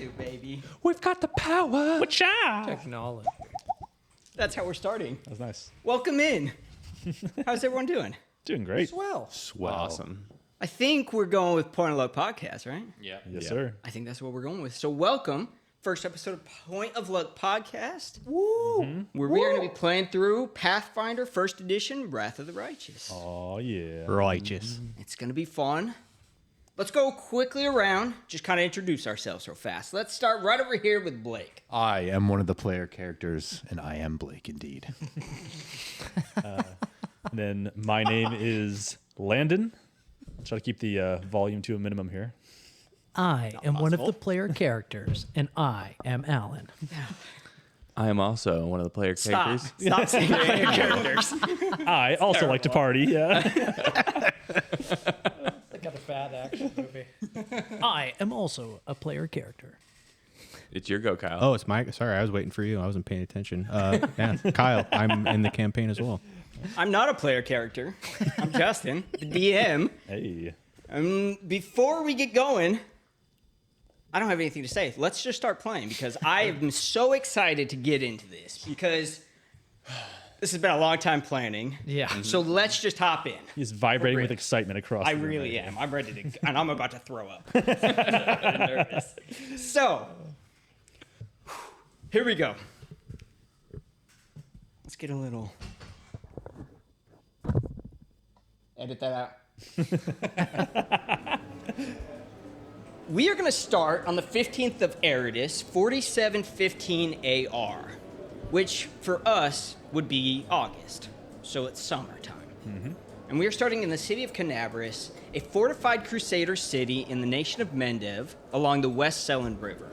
to, baby. We've got the power. Wacha! Technology. That's how we're starting. That was nice. Welcome in. How's everyone doing? Doing great. Swell. Awesome. I think we're going with Point of Luck Podcast, right? Yeah. Yes, sir. I think that's what we're going with. So welcome. First episode of Point of Luck Podcast. Woo! Where we are going to be playing through Pathfinder First Edition, Wrath of the Righteous. Oh, yeah. Righteous. It's going to be fun. Let's go quickly around, just kind of introduce ourselves real fast. Let's start right over here with Blake. I am one of the player characters, and I am Blake indeed. And then my name is Landon. I'll try to keep the volume to a minimum here. I am one of the player characters, and I am Allan. I am also one of the player characters. Stop saying your characters. I also like to party, yeah. Like a bad action movie. I am also a player character. It's your go, Kyle. Oh, it's Mike. Sorry, I was waiting for you. I wasn't paying attention. Yeah, Kyle. I'm in the campaign as well. I'm not a player character. I'm Justin, the DM. Hey. Before we get going, I don't have anything to say. Let's just start playing because I am so excited to get into this because this has been a long time planning. Yeah. So let's just hop in. He's vibrating with ready. excitement across I the room really right am. I'm ready to, and I'm about to throw up. I'm nervous. So, here we go. Let's get a little. Edit that out. We are going to start on the 15th of Eridus, 4715 AR, which for us would be August. So it's summertime. And we are starting in the city of Kenabres, a fortified crusader city in the nation of Mendev along the West Selen River.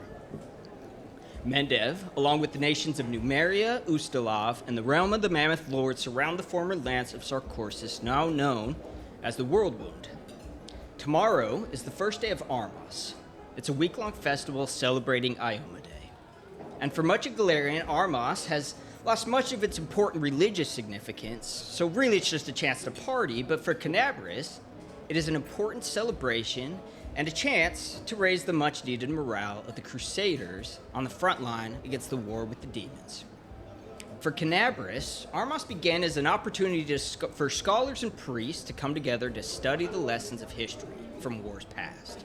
Mendev, along with the nations of Numeria, Ustalav, and the realm of the Mammoth Lord, surround the former lance of Sarcoursis, now known as the Worldwound. Tomorrow is the first day of Armas. It's a week-long festival celebrating Ioma Day. And for much of Golarion, Armas has lost much of its important religious significance, so really it's just a chance to party, but for Kenabres, it is an important celebration and a chance to raise the much-needed morale of the Crusaders on the front line against the war with the demons. For Kenabres, Armas began as an opportunity for scholars and priests to come together to study the lessons of history from wars past.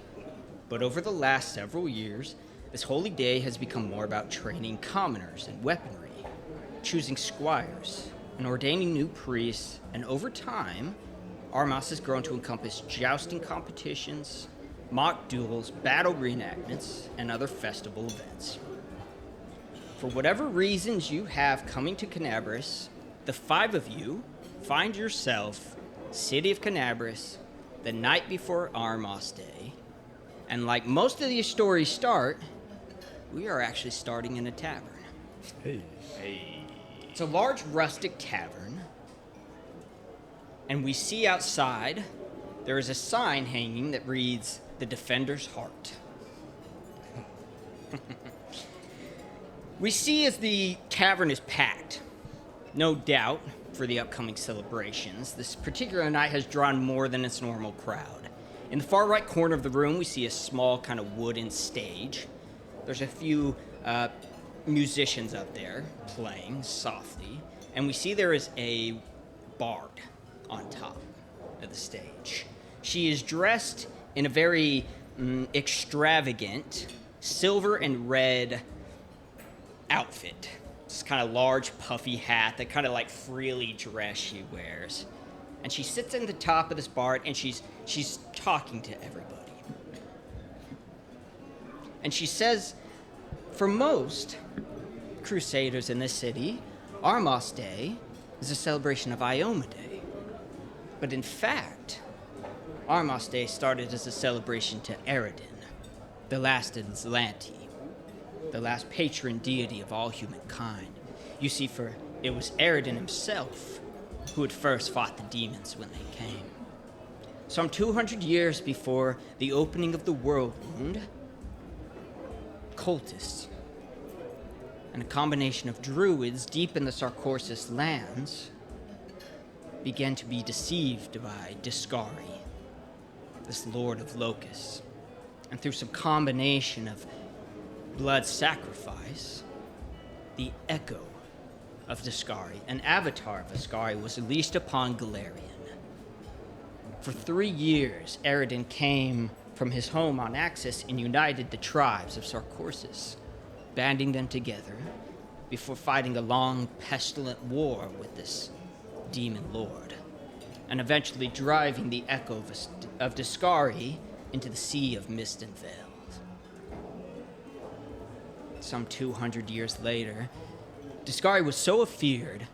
But over the last several years, this holy day has become more about training commoners in weaponry, choosing squires, and ordaining new priests, and over time, Armas has grown to encompass jousting competitions, mock duels, battle reenactments, and other festival events. For whatever reasons you have coming to Kenabres, the 5 of you find yourself, city of Kenabres, the night before Armas Day, and like most of these stories start, we are actually starting in a tavern. Hey. It's a large rustic tavern, and we see outside there is a sign hanging that reads, "The Defender's Heart." We see as the tavern is packed. No doubt, for the upcoming celebrations, this particular night has drawn more than its normal crowd. In the far right corner of the room, we see a small kind of wooden stage. There's a few musicians up there playing softly, and we see there is a bard on top of the stage. She is dressed in a very extravagant silver and red outfit. This kind of large puffy hat, that kind of like frilly dress she wears. And she sits in the top of this bar and she's talking to everybody. And she says, for most crusaders in this city, Armas Day is a celebration of Ioma Day. But in fact, Armas Day started as a celebration to Eredin, the last of Zlanti, the last patron deity of all humankind. You see, for it was Eredin himself who had first fought the demons when they came. Some 200 years before the opening of the Worldwound, cultists and a combination of druids deep in the Sarcoursis lands began to be deceived by Discari, this lord of locusts. And through some combination of blood sacrifice, the echo of Discari, an avatar of Discari, was released upon Golarion. For 3 years, Eridan came from his home on Axis and united the tribes of Sarcoursis, banding them together before fighting a long, pestilent war with this demon lord, and eventually driving the echo of Discari into the sea of mist and veils. Some 200 years later, Discari was so afeared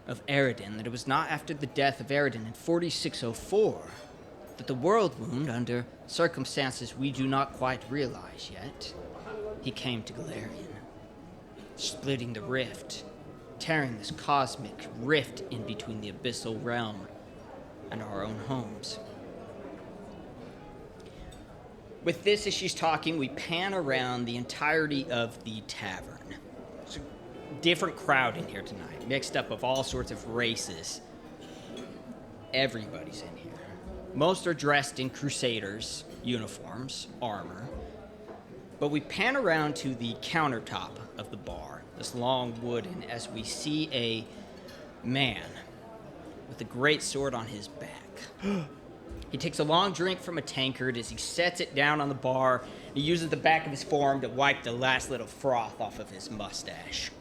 of Eridan that it was not after the death of Eridan in 4604 that the Worldwound, under circumstances we do not quite realize yet, he came to Golarion, splitting the rift, tearing this cosmic rift in between the abyssal realm and our own homes. With this, as she's talking, we pan around the entirety of the tavern. It's a different crowd in here tonight, mixed up of all sorts of races. Everybody's in here. Most are dressed in Crusaders' uniforms, armor. But we pan around to the countertop of the bar, this long wooden, as we see a man with a great sword on his back. He takes a long drink from a tankard as he sets it down on the bar. He uses the back of his forearm to wipe the last little froth off of his mustache.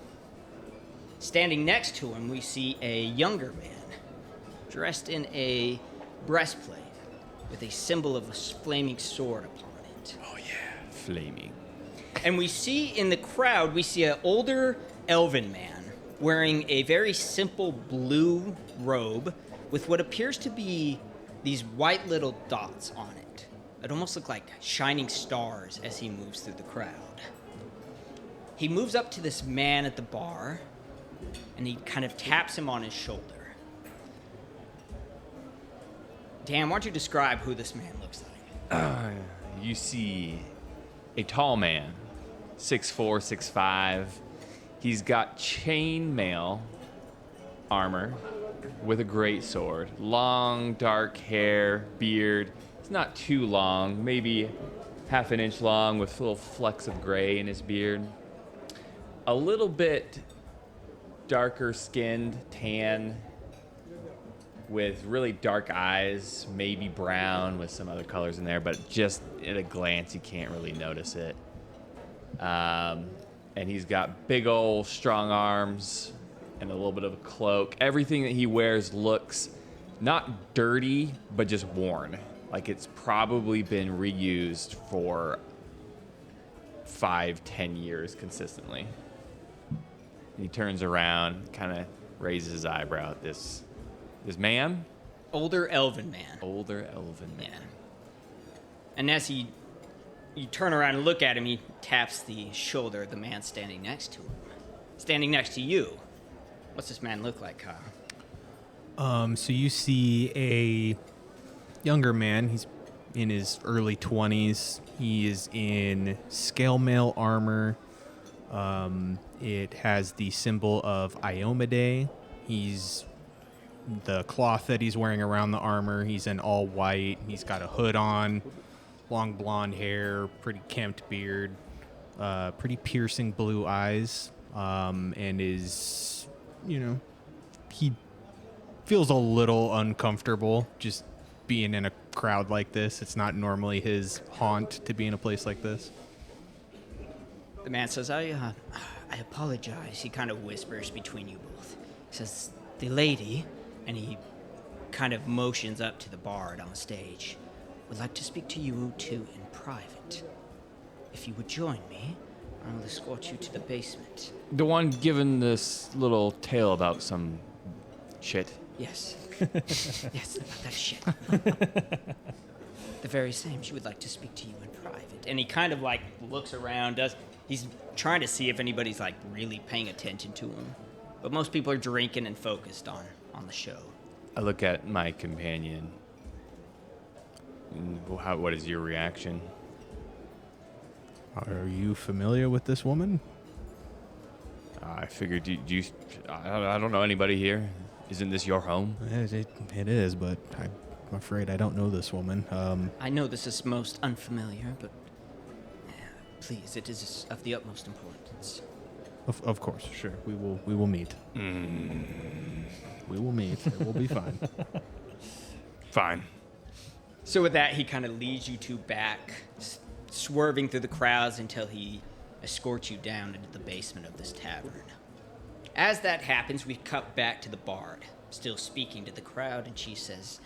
Standing next to him, we see a younger man, dressed in a breastplate with a symbol of a flaming sword upon it. Oh, yeah. Flaming. And we see in the crowd, we see an older elven man wearing a very simple blue robe with what appears to be these white little dots on it. It almost look like shining stars as he moves through the crowd. He moves up to this man at the bar, and he kind of taps him on his shoulder. Dan, why don't you describe who this man looks like? You see a tall man, 6'4", 6'5". He's got chainmail armor with a great sword. Long, dark hair, beard. It's not too long, maybe half an inch long with little flecks of gray in his beard. A little bit darker skinned, tan, with really dark eyes, maybe brown with some other colors in there, but just at a glance you can't really notice it. And he's got big old strong arms and a little bit of a cloak. Everything that he wears looks not dirty, but just worn. Like it's probably been reused for 5-10 years consistently. He turns around, kind of raises his eyebrow at this man. Older elven man. Older elven man. Yeah. And as you turn around and look at him, he taps the shoulder of the man standing next to him. Standing next to you. What's this man look like, Kyle? So you see a younger man. He's in his early 20s. He is in scale mail armor. It has the symbol of Iomade. The cloth that he's wearing around the armor, he's in all white. He's got a hood on, long blonde hair, pretty kempt beard, pretty piercing blue eyes, and is, he feels a little uncomfortable just being in a crowd like this. It's not normally his haunt to be in a place like this. The man says, I apologize. He kind of whispers between you both. He says, the lady, and he kind of motions up to the bard on the stage, would like to speak to you two in private. If you would join me, I will escort you to the basement. The one giving this little tale about some shit. Yes. Yes, about that shit. The very same. She would like to speak to you in private. And he kind of like looks around, he's trying to see if anybody's like really paying attention to him. But most people are drinking and focused on the show. I look at my companion. What is your reaction? Are you familiar with this woman? I figured I don't know anybody here. Isn't this your home? It is, but I'm afraid I don't know this woman. I know this is most unfamiliar, but Please, it is of the utmost importance. Of course, sure. We will meet. We will meet. It will be fine. Fine. So with that, he kind of leads you two back, swerving through the crowds until he escorts you down into the basement of this tavern. As that happens, we cut back to the bard, still speaking to the crowd, and she says,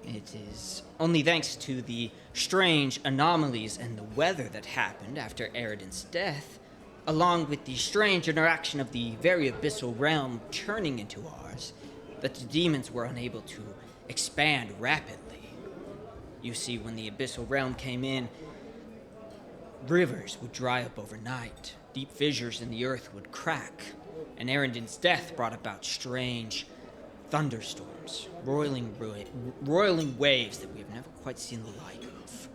"It is only thanks to the strange anomalies and the weather that happened after Eridan's death, along with the strange interaction of the very abyssal realm turning into ours, that the demons were unable to expand rapidly. You see, when the abyssal realm came in, rivers would dry up overnight, deep fissures in the earth would crack, and Eridan's death brought about strange thunderstorms, roiling waves that we have never quite seen the like of.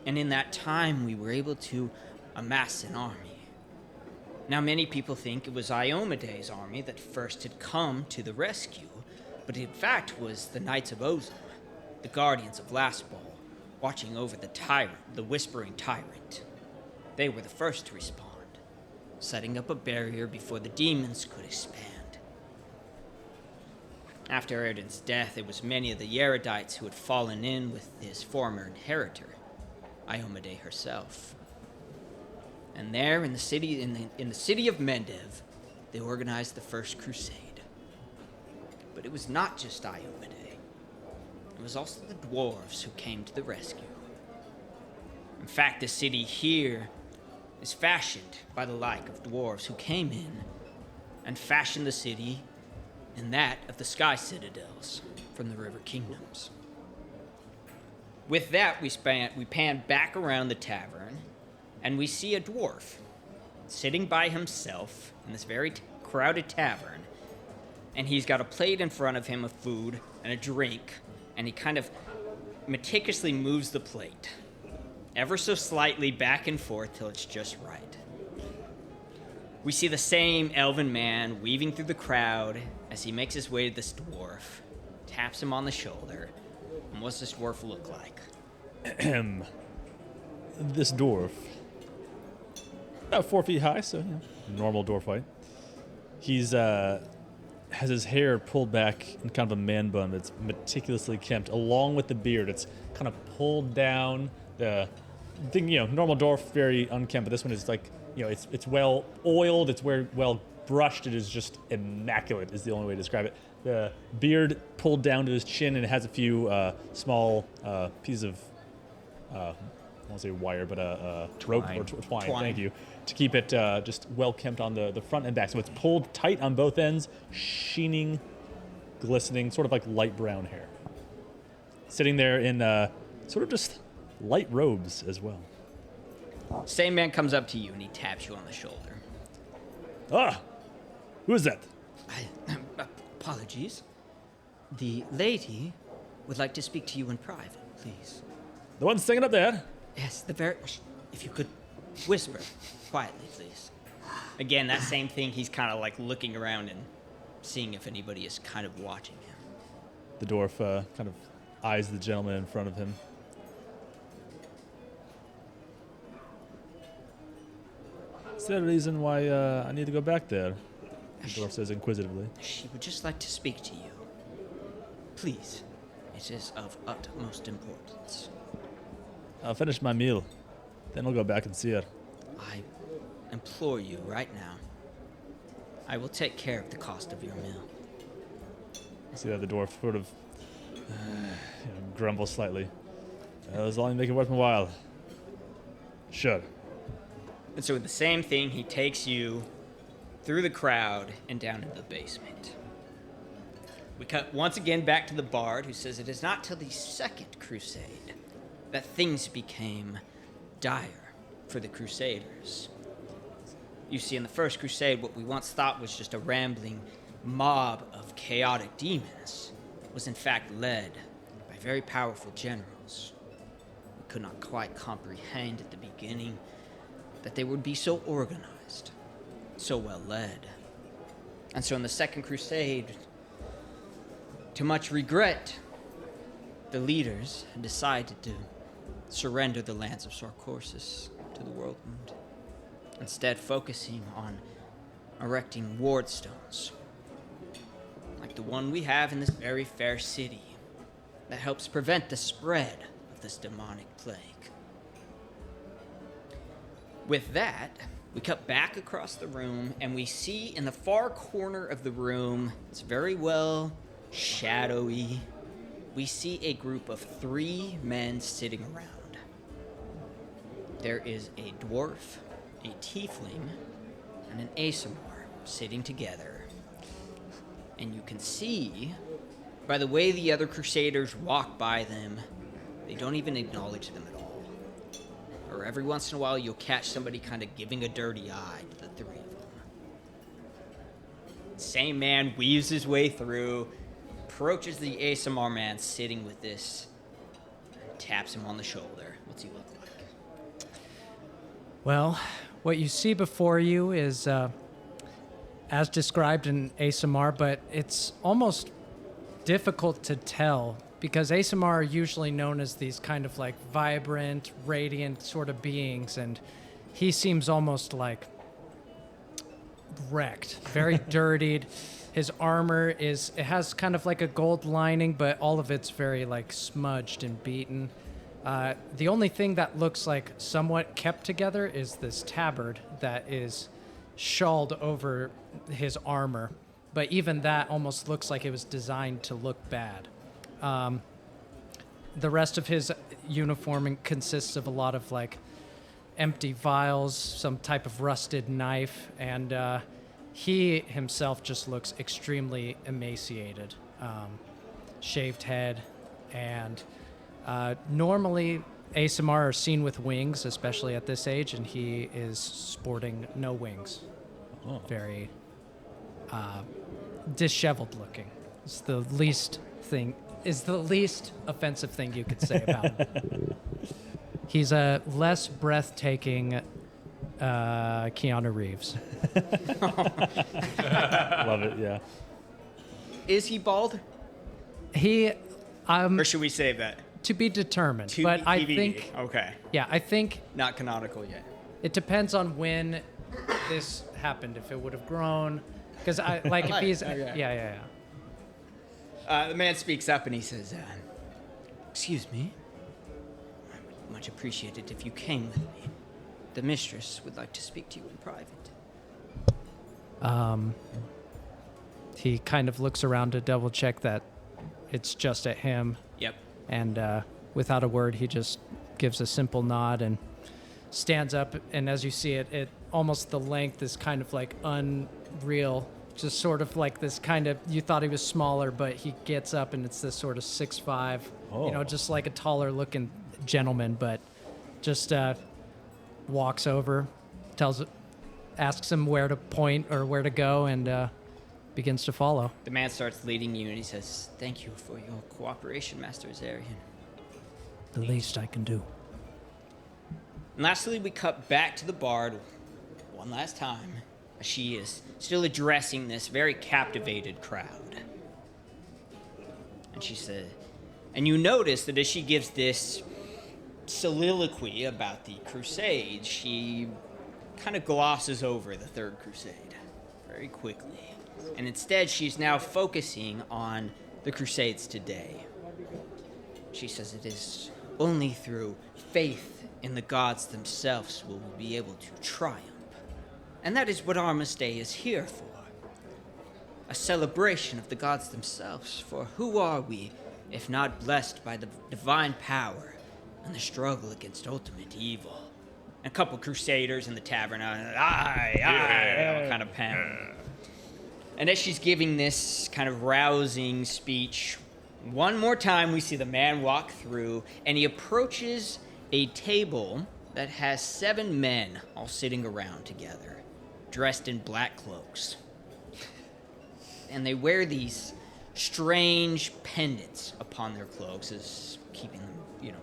And in that time, we were able to amass an army. Now, many people think it was Iomede's army that first had come to the rescue, but in fact was the Knights of Ozum, the Guardians of Lastball, watching over the tyrant, the Whispering Tyrant. They were the first to respond, setting up a barrier before the demons could expand. After Eridan's death, it was many of the Yeredites who had fallen in with his former inheritor, Iomede herself. And there, in the city of Mendev, they organized the first crusade. But it was not just Iomede. It was also the dwarves who came to the rescue. In fact, the city here is fashioned by the like of dwarves who came in and fashioned the city in that of the sky citadels from the river kingdoms. With that, we pan back around the tavern, and we see a dwarf sitting by himself in this very crowded tavern, and he's got a plate in front of him of food and a drink, and he kind of meticulously moves the plate ever so slightly back and forth till it's just right. We see the same elven man weaving through the crowd as he makes his way to this dwarf, taps him on the shoulder. And what's this dwarf look like? This dwarf, about 4 feet high, so normal dwarf height. He's has his hair pulled back in kind of a man bun that's meticulously kempt, along with the beard. It's kind of pulled down. The thing, normal dwarf, very unkempt, but this one is like, it's well oiled. It's well brushed. It is just immaculate. Is the only way to describe it. The beard pulled down to his chin, and it has a few small pieces of I won't say wire, but rope or twine. Thank you, to keep it just well kempt on the front and back. So it's pulled tight on both ends, sheening, glistening, sort of like light brown hair. Sitting there in sort of just light robes as well. Same man comes up to you and he taps you on the shoulder. Ah, who is that? Apologies. The lady would like to speak to you in private, please. The one singing up there? Yes, if you could whisper quietly, please. Again, that same thing, he's kind of like looking around and seeing if anybody is kind of watching him. The dwarf kind of eyes the gentleman in front of him. Is there a reason why I need to go back there? The dwarf says inquisitively. She would just like to speak to you. Please, it is of utmost importance. I'll finish my meal, then I'll go back and see her. I implore you right now. I will take care of the cost of your meal. See that the dwarf sort of grumbles slightly. As long as you make it worth my while. Sure. And so with the same thing, he takes you through the crowd and down into the basement. We cut once again back to the bard, who says it is not till the second crusade that things became dire for the Crusaders. You see, in the first crusade, what we once thought was just a rambling mob of chaotic demons was in fact led by very powerful generals. We could not quite comprehend at the beginning that they would be so organized, so well led. And so in the second crusade, to much regret, the leaders had decided to surrender the lands of Sarcoursis to the Worldwound, instead focusing on erecting ward stones, like the one we have in this very fair city, that helps prevent the spread of this demonic plague. With that, we cut back across the room, and we see in the far corner of the room, it's very well shadowy, we see a group of 3 men sitting around. There is a dwarf, a tiefling, and an Aasimar sitting together. And you can see, by the way the other Crusaders walk by them, they don't even acknowledge them at all. Or every once in a while, you'll catch somebody kind of giving a dirty eye to the 3 of them. Same man weaves his way through, approaches the Aasimar man sitting with this, and taps him on the shoulder. What's he look like? Well, what you see before you is, as described in Aasimar, but it's almost difficult to tell because Aasimar are usually known as these kind of like vibrant, radiant sort of beings, and he seems almost like wrecked, very dirtied. His armor it has kind of like a gold lining, but all of it's very like smudged and beaten. The only thing that looks like somewhat kept together is this tabard that is shawled over his armor, but even that almost looks like it was designed to look bad. The rest of his uniform consists of a lot of like empty vials, some type of rusted knife, and he himself just looks extremely emaciated. Shaved head, and normally Aasimar are seen with wings, especially at this age, and he is sporting no wings. Oh. Very disheveled looking. It's the least offensive thing you could say about him. He's a less breathtaking Keanu Reeves. Love it, yeah. Is he bald? He, Or should we save that? to be determined, To but I TBD. think, Okay. yeah, I think Not canonical yet. it depends on when this happened. If it would have grown, because I like if he's, Okay. yeah. The man speaks up and he says, excuse me. I would much appreciate it if you came with me. The mistress would like to speak to you in private. He kind of looks around to double check that it's just at him, Yep. and without a word, he just gives a simple nod and stands up. And as you see it almost the length is kind of like unreal. Just sort of like this kind of, you thought he was smaller, but he gets up and it's this sort of 6'5", Oh. just like a taller looking gentleman, but just walks over, asks him where to point or where to go, and begins to follow. The man starts leading you and he says, thank you for your cooperation, Master Azarian. The least I can do. And lastly, we cut back to the bard one last time. She is still addressing this very captivated crowd. And she said, and you notice that as she gives this soliloquy about the Crusades, she kind of glosses over the Third Crusade very quickly. And instead, she's now focusing on the Crusades today. She says it is only through faith in the gods themselves will we be able to triumph. And that is what Armistice Day is here for. A celebration of the gods themselves, for who are we if not blessed by the divine power and the struggle against ultimate evil? And a couple crusaders in the tavern, aye, kind of pen. And as she's giving this kind of rousing speech, one more time we see the man walk through, and he approaches a table that has 7 men all sitting around together, dressed in black cloaks. And they wear these strange pendants upon their cloaks, as keeping them,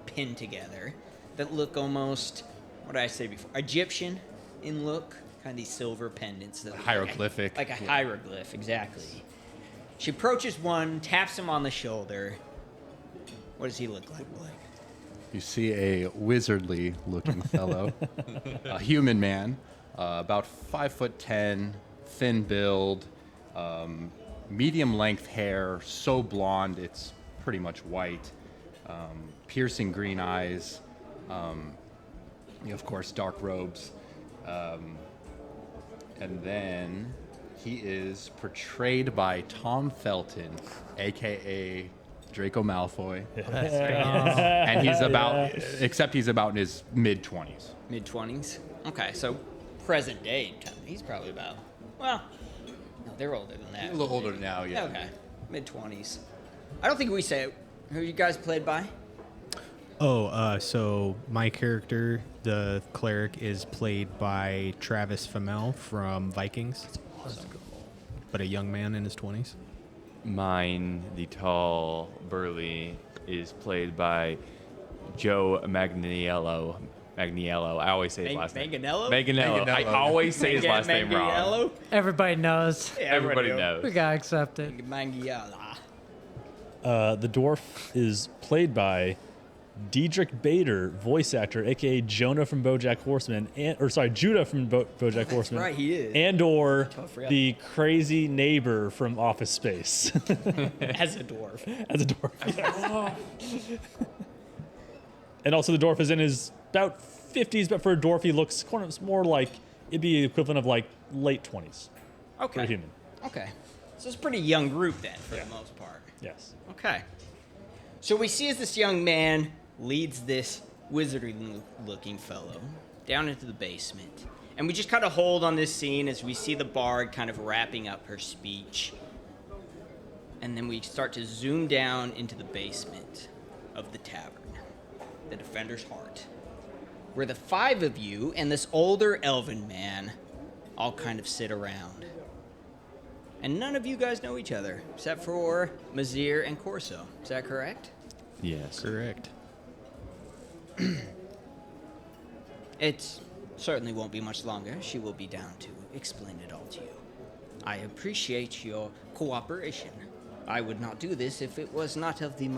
pinned together, that look almost, what did I say before, Egyptian in look, kind of these silver pendants. That Hieroglyphic. Like a hieroglyph, exactly. She approaches one, taps him on the shoulder. What does he look like, Blake? You see a wizardly-looking fellow, a human man, about 5'10", thin build, medium-length hair, so blonde it's pretty much white, piercing green eyes, of course, dark robes, and then he is portrayed by Tom Felton, a.k.a. Draco Malfoy. And he's about in his mid-20s. Mid-20s? Okay, so present day. He's probably about, well, no, they're older than that. A little older now, yeah. Okay, mid-20s. I don't think we say it. Who you guys played by? So my character, the cleric, is played by Travis Fimmel from Vikings. Awesome. But a young man in his 20s. Mine, the tall, burly, is played by Joe Magniello. I always say his last name. Manganello? Manganello. I always say his last name wrong. Manganiello? Everybody knows. Yeah, Everybody we knows. gotta accept it. Mangiala. The dwarf is played by Diedrich Bader, voice actor, aka Jonah from BoJack Horseman, Judah from BoJack Horseman. right, he is. And/or Totally forgot. the crazy neighbor from Office Space. As a dwarf. As a dwarf. And also, the dwarf is in his about 50s, but for a dwarf, he looks kind of more like it'd be the equivalent of like late 20s for a Okay. human. Okay. So it's a pretty young group then, for the most part. Yes. Okay. So we see as this young man leads this wizardry-looking fellow down into the basement. And we just kind of hold on this scene as we see the bard kind of wrapping up her speech. And then we start to zoom down into the basement of the tavern, the Defender's Heart, where the five of you and this older elven man all kind of sit around. And none of you guys know each other, except for Mazir and Corso. Is that correct? Yes. Correct. It certainly won't be much longer. She will be down to explain it all to you. I appreciate your cooperation. I would not do this if it was not of the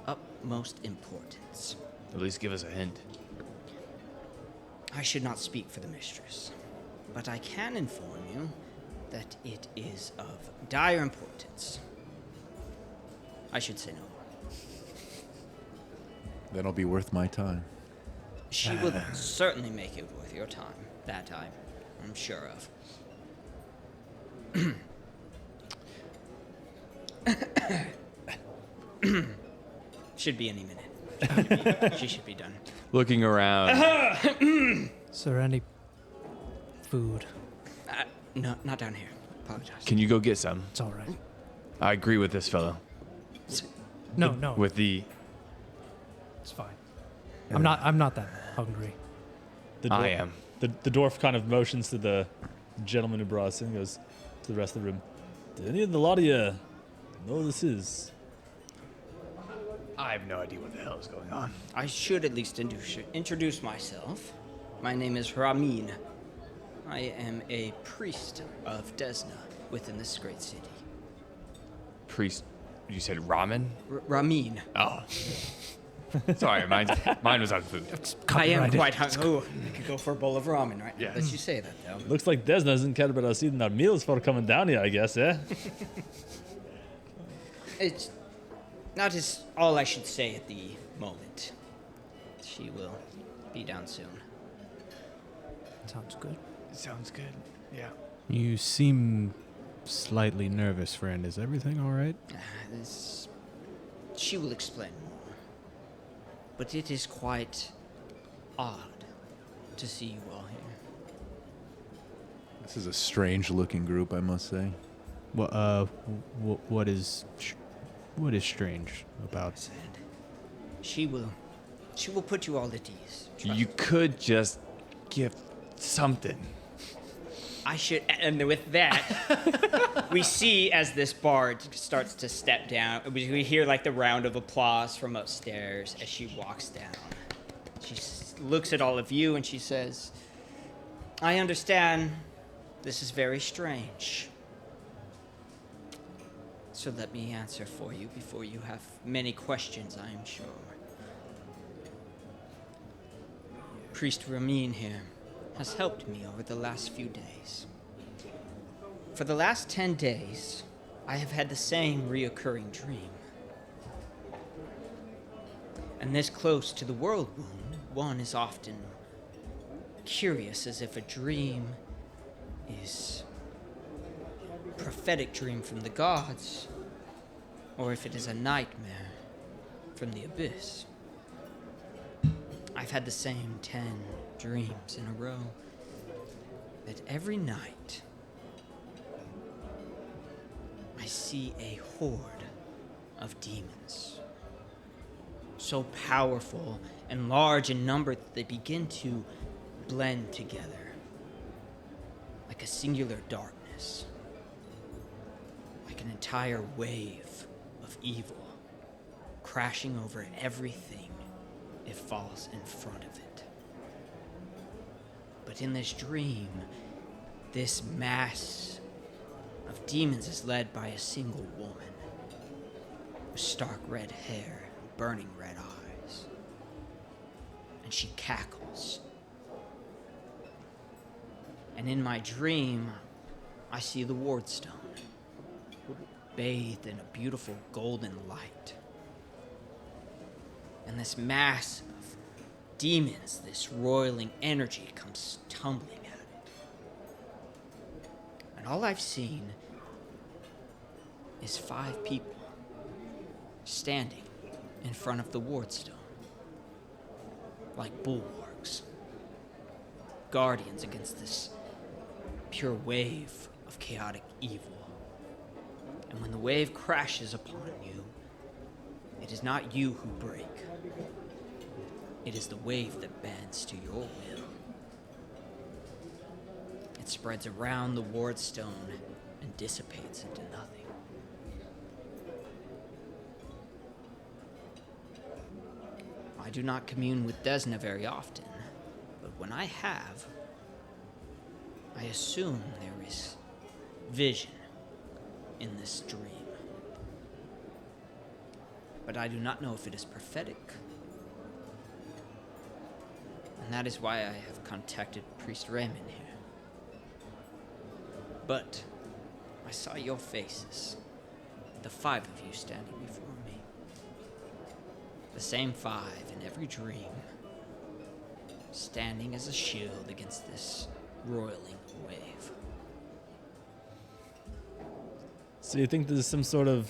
utmost importance. At least give us a hint. I should not speak for the mistress, but I can inform you that it is of dire importance. I should say no more. That'll be worth my time. She will certainly make it worth your time. That I'm sure of. Should be any minute. She should be done. Looking around. Is there any food? No, not down here. Apologize. Can you go get some? It's all right. I agree with this fellow. No, With the it's fine. I'm not that hungry. The I dwarf- am. The dwarf kind of motions to the gentleman who brought us in and goes to the rest of the room. Do any of the lot of you know who this is? I have no idea what the hell is going on. I should at least introduce myself. My name is Ramin. I am a priest of Desna within this great city. Priest, you said ramen? Ramin. Oh. Sorry, mine was on food. I am Copyrighted. quite hungry. Oh, I could go for a bowl of ramen right now. Yeah. Let you say that, though. Looks like Desna doesn't care about us eating our meals before coming down here, I guess, eh? It's not as all I should say at the moment. She will be down soon. Sounds good. Sounds good. Yeah. You seem slightly nervous, friend. Is everything all right? She will explain more. But it is quite odd to see you all here. This is a strange-looking group, I must say. Well, what is strange about? Said, she will put you all at ease. Trust You me. could just give something. I should, and with that, we see as this bard starts to step down. We hear like the round of applause from upstairs as she walks down. She looks at all of you and she says, "I understand. This is very strange. So let me answer for you before you have many questions, I am sure. Priest Ramin here has helped me over the last few days. For the last 10 days, I have had the same reoccurring dream. And this close to the Worldwound, one is often curious as if a dream is a prophetic dream from the gods, or if it is a nightmare from the abyss. I've had the same 10 dreams in a row, that every night I see a horde of demons, so powerful and large in number that they begin to blend together like a singular darkness, like an entire wave of evil crashing over everything it falls in front of it. But in this dream, this mass of demons is led by a single woman with stark red hair and burning red eyes. And she cackles. And in my dream, I see the Wardstone, bathed in a beautiful golden light. And this mass of demons, this roiling energy comes tumbling at it. And all I've seen is 5 people standing in front of the Wardstone, like bulwarks, guardians against this pure wave of chaotic evil. And when the wave crashes upon you, it is not you who break. It is the wave that bends to your will. It spreads around the Wardstone and dissipates into nothing. I do not commune with Desna very often, but when I have, I assume there is vision in this dream. But I do not know if it is prophetic. And that is why I have contacted Priest Raymond here. But I saw your faces, the 5 of you standing before me. The same 5 in every dream, standing as a shield against this roiling wave. So you think there's some sort of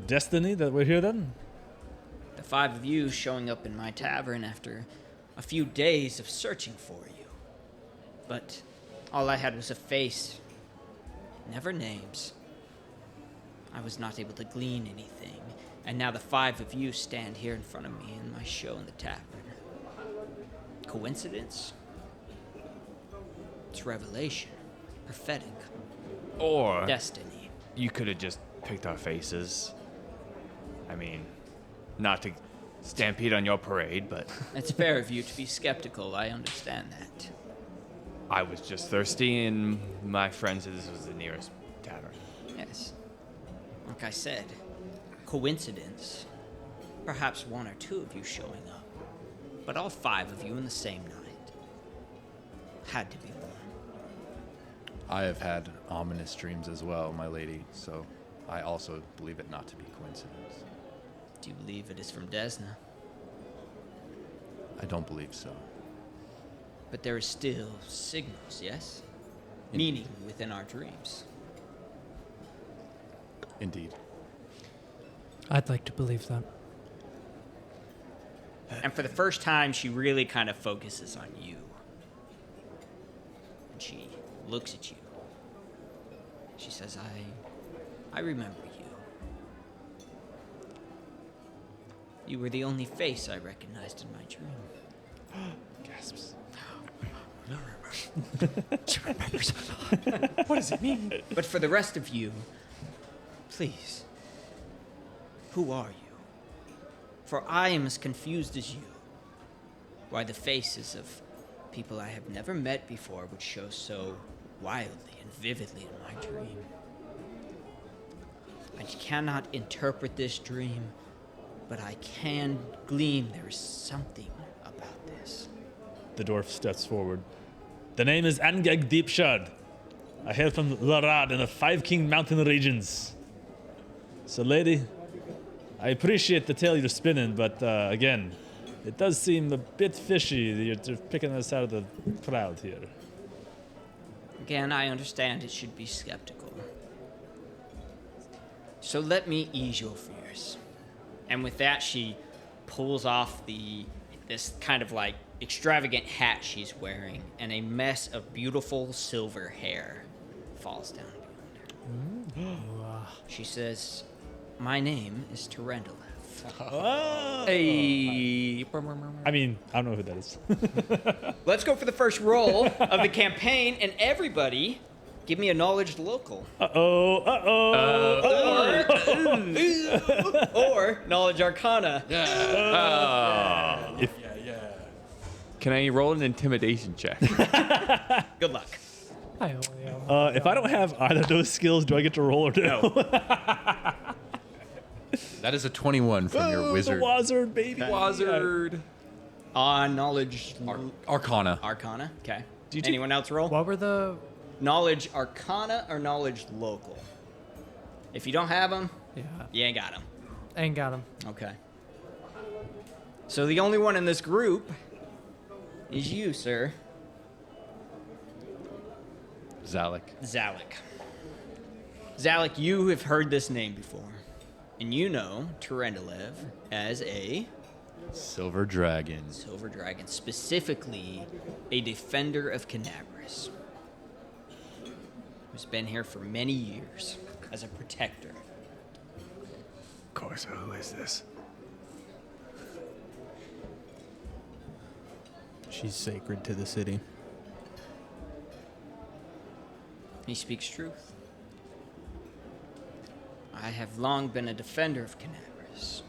destiny that we're here then? The 5 of you showing up in my tavern after a few days of searching for you. But all I had was a face, never names. I was not able to glean anything, and now the 5 of you stand here in front of me in my show in the tavern. Coincidence? It's revelation, prophetic, Or destiny. you could have just picked our faces. I mean, not to stampede on your parade, but It's fair of you to be skeptical, I understand that. I was just thirsty, and my friend said this was the nearest tavern. Yes. Like I said, coincidence. Perhaps 1 or 2 of you showing up. But all 5 of you in the same night. Had to be one. I have had ominous dreams as well, my lady, so I also believe it not to be coincidence. Do you believe it is from Desna? I don't believe so. But there is still signals, yes? Meaning within our dreams. Indeed. I'd like to believe that. And for the first time, she really kind of focuses on you. And she looks at you. She says, I remember you. You were the only face I recognized in my dream. Gasps. She remembers a lot. What does it mean? But for the rest of you, please, who are you? For I am as confused as you. Why the faces of people I have never met before would show so wildly and vividly in my dream. I cannot interpret this dream, but I can glean there is something about this. The dwarf steps forward. The name is Angeg Deepshard. I hail from Larad in the Five King Mountain regions. So, lady, I appreciate the tale you're spinning, but again, it does seem a bit fishy that you're picking us out of the crowd here. Again, I understand it should be skeptical. So let me ease your fears. And with that, she pulls off this kind of like extravagant hat she's wearing, and a mess of beautiful silver hair falls down behind her. She says, "My name is Terendelev." Hey. I mean, I don't know who that is. Let's go for the first roll of the campaign, and everybody, give me a knowledge local. Or knowledge arcana. Can I roll an intimidation check? Good luck. I only have If I don't have either of those skills, do I get to roll or no? That is a 21 from your wizard. The wizard, baby. Wizard. Knowledge Arcana. arcana. Okay. D2. Anyone else roll? What were the? Knowledge arcana or knowledge local? If you don't have them, Yeah, you ain't got them. ain't got him. Okay. So the only one in this group is you, sir. Zalek. Zalek, you have heard this name before. And you know Terendelev as a Silver Dragon. silver dragon, specifically a defender of Kenabres, who's been here for many years as a protector. Of course, who is this? She's sacred to the city. He speaks truth. I have long been a defender of Kenabres.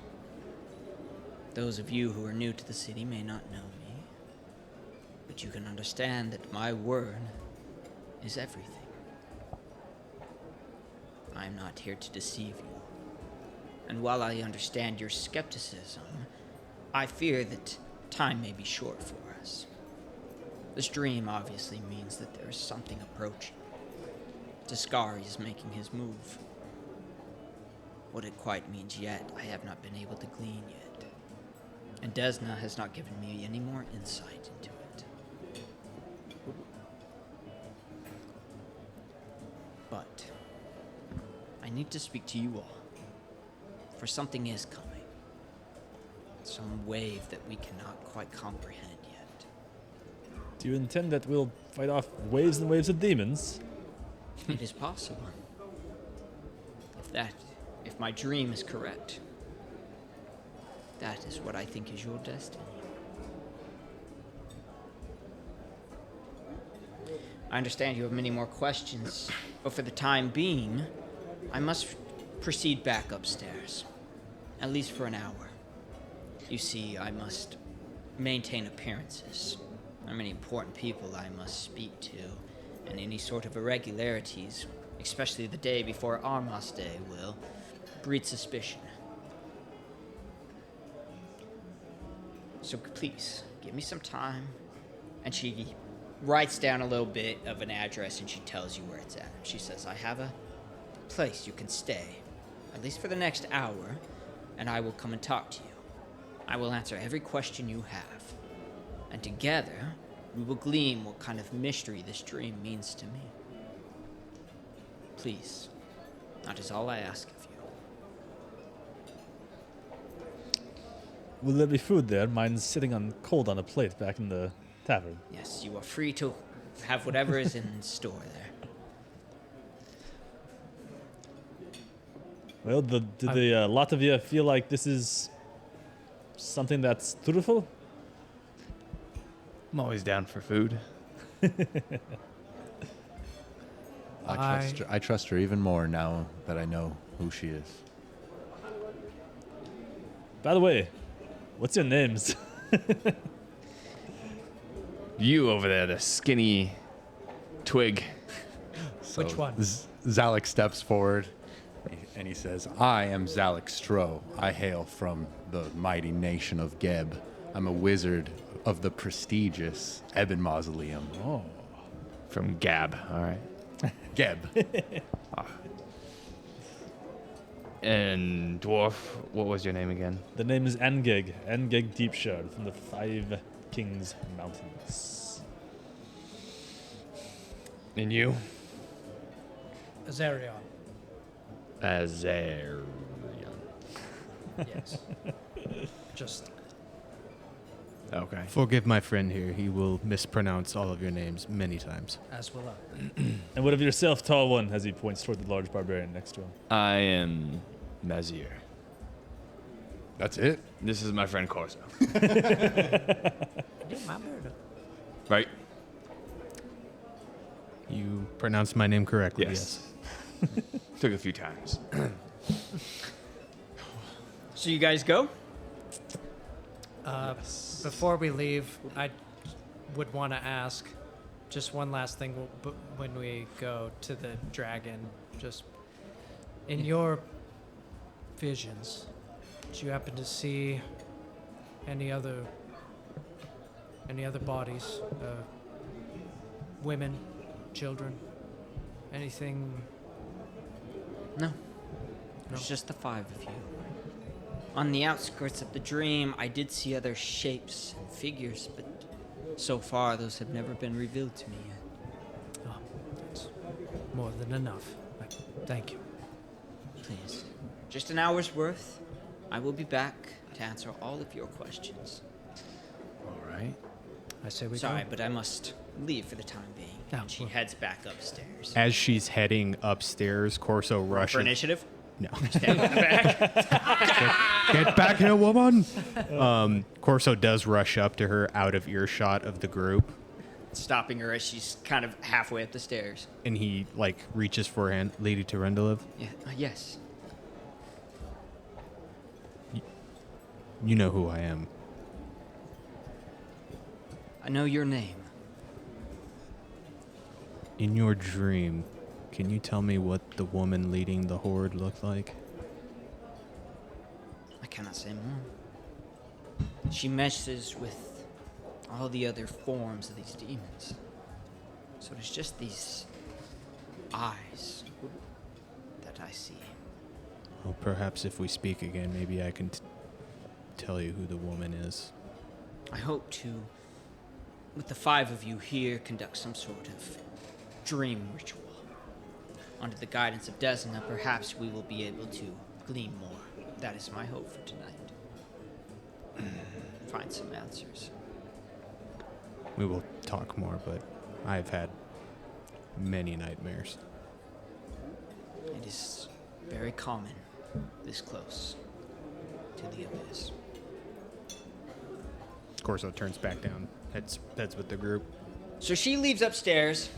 Those of you who are new to the city may not know me, but you can understand that my word is everything. I am not here to deceive you. And while I understand your skepticism, I fear that time may be short for us. This dream obviously means that there is something approaching. Daskari is making his move. What it quite means yet, I have not been able to glean yet. And Desna has not given me any more insight into it. But I need to speak to you all, for something is coming. Some wave that we cannot quite comprehend yet. Do you intend that we'll fight off waves and waves of demons? It is possible. If my dream is correct, that is what I think is your destiny. I understand you have many more questions, but for the time being, I must proceed back upstairs, at least for an hour. You see, I must maintain appearances. There are many important people I must speak to, and any sort of irregularities, especially the day before Armas Day, will breed suspicion. So please, give me some time. And she writes down a little bit of an address and she tells you where it's at. She says, I have a place you can stay, at least for the next hour, and I will come and talk to you. I will answer every question you have. And together, we will glean what kind of mystery this dream means to me. Please, that is all I ask of you. Will there be food there? Mine's sitting on cold on a plate back in the tavern. Yes, you are free to have whatever is in store there. Well, do the lot of you feel like this is something that's truthful? I'm always down for food. I trust her even more now that I know who she is. By the way, what's your names? You over there, the skinny twig. So Which one? Zalek steps forward and he says, I am Zalek Stroh. I hail from the mighty nation of Geb. I'm a wizard of the prestigious Eben Mausoleum. Oh. From Gab. All right. Geb. And dwarf, what was your name again? The name is Engeg. Engeg Deepshard from the Five Kings Mountains. And you? Azarion. Azarion. Yes. Just Okay. Forgive my friend here. He will mispronounce all of your names many times. as will I. And what of yourself, tall one, as he points toward the large barbarian next to him? I am Mazir. That's it? This is my friend Corso. Right? You pronounced my name correctly. Yes. Took a few times. So you guys go? Before we leave, I would want to ask just one last thing when we go to the dragon. Just in your visions, did you happen to see any other bodies, women, children, anything? No. There's just the 5 of you. On the outskirts of the dream, I did see other shapes and figures, but so far those have never been revealed to me yet. Oh, that's more than enough. Thank you. Please. Just an hour's worth. I will be back to answer all of your questions. All right. I say we Sorry, go. but I must leave for the time being. Oh, And she well. heads back upstairs. As she's heading upstairs, Corso rushes. For initiative? No. Stand in the back. Get back here, woman! Corso does rush up to her out of earshot of the group, Stopping her as she's kind of halfway up the stairs. and he, reaches for her hand. Lady Terendelev, Yeah, yes. you know who I am. I know your name. In your dream, can you tell me what the woman leading the horde looked like? I cannot say more. She meshes with all the other forms of these demons. So it's just these eyes that I see. Well, perhaps if we speak again, maybe I can tell you who the woman is. I hope to, with the 5 of you here, conduct some sort of dream ritual. Under the guidance of Desna, perhaps we will be able to glean more. That is my hope for tonight. Find some answers. We will talk more, but I've had many nightmares. It is very common this close to the abyss. Corso turns back down, heads with the group. So she leaves upstairs,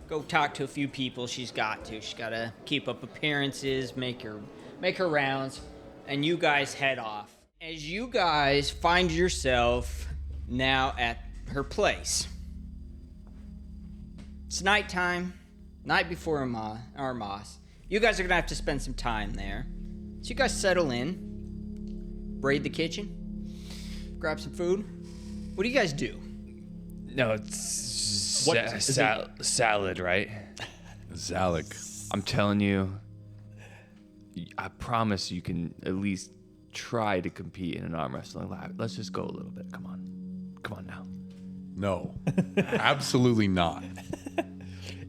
go talk to a few people. She's got to keep up appearances, make her rounds, and you guys head off. As you guys find yourself now at her place. It's nighttime, night before Armas. You guys are gonna have to spend some time there. So you guys settle in, raid the kitchen, grab some food. What do you guys do? No, it's What is it? salad, right? Zalek. I'm telling you, I promise you can at least try to compete in an arm wrestling lab. Let's just go a little bit. Come on now. No. Absolutely not.